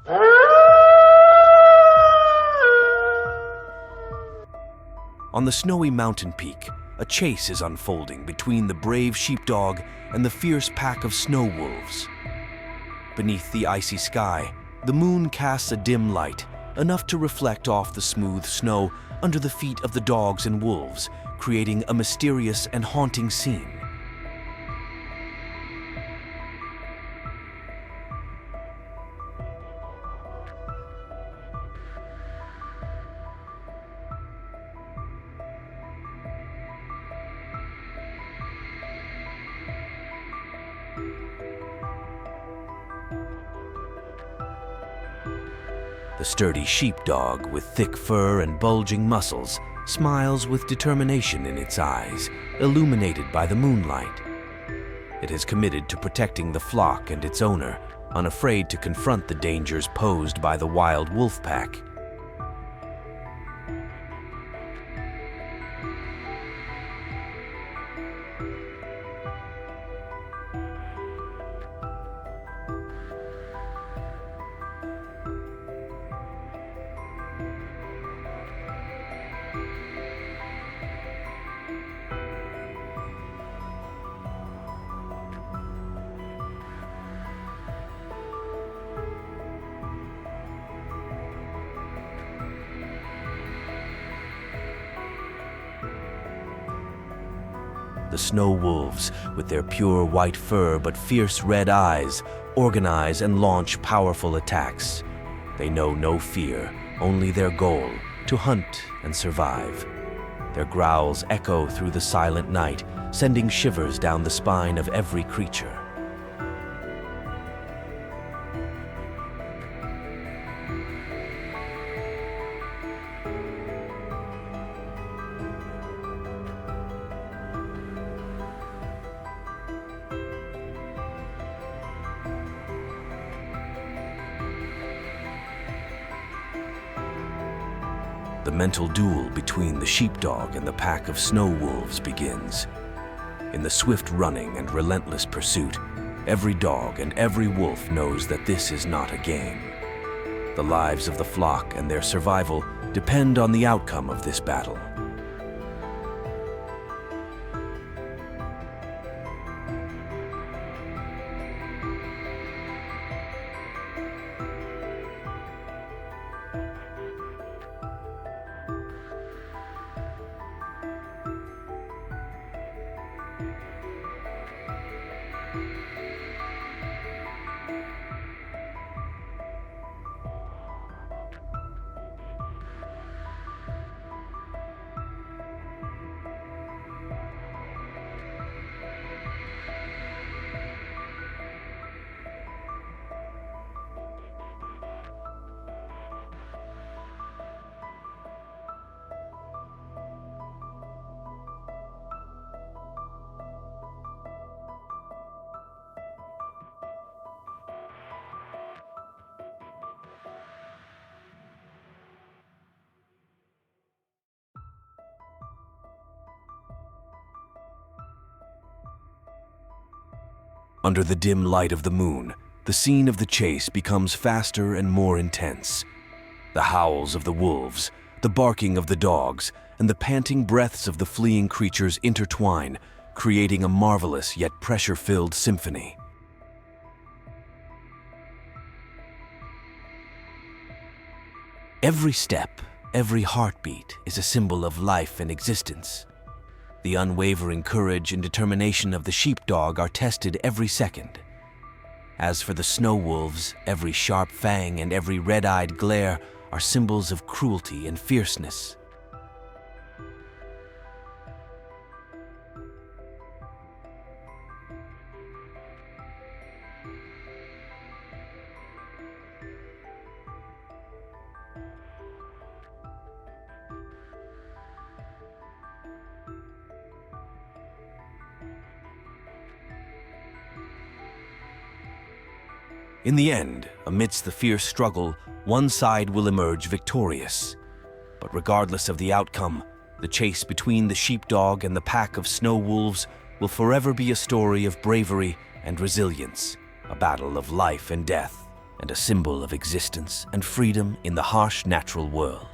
On the snowy mountain peak, a chase is unfolding between the brave sheepdog and the fierce pack of snow wolves. Beneath the icy sky, the moon casts a dim light, enough to reflect off the smooth snow under the feet of the dogs and wolves, creating a mysterious and haunting scene. The sturdy sheepdog, with thick fur and bulging muscles, smiles with determination in its eyes, illuminated by the moonlight. It is committed to protecting the flock and its owner, unafraid to confront the dangers posed by the wild wolf pack. The snow wolves, with their pure white fur but fierce red eyes, organize and launch powerful attacks. They know no fear, only their goal, to hunt and survive. Their growls echo through the silent night, sending shivers down the spine of every creature. The mental duel between the sheepdog and the pack of snow wolves begins. In the swift running and relentless pursuit, every dog and every wolf knows that this is not a game. The lives of the flock and their survival depend on the outcome of this battle. Under the dim light of the moon, the scene of the chase becomes faster and more intense. The howls of the wolves, the barking of the dogs, and the panting breaths of the fleeing creatures intertwine, creating a marvelous yet pressure-filled symphony. Every step, every heartbeat is a symbol of life and existence. The unwavering courage and determination of the sheepdog are tested every second. As for the snow wolves, every sharp fang and every red-eyed glare are symbols of cruelty and fierceness. In the end, amidst the fierce struggle, one side will emerge victorious. But regardless of the outcome, the chase between the sheepdog and the pack of snow wolves will forever be a story of bravery and resilience, a battle of life and death, and a symbol of existence and freedom in the harsh natural world.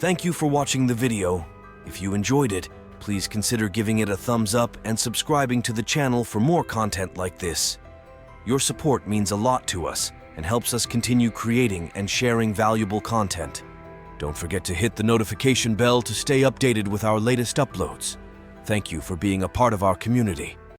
Thank you for watching the video. If you enjoyed it, please consider giving it a thumbs up and subscribing to the channel for more content like this. Your support means a lot to us and helps us continue creating and sharing valuable content. Don't forget to hit the notification bell to stay updated with our latest uploads. Thank you for being a part of our community.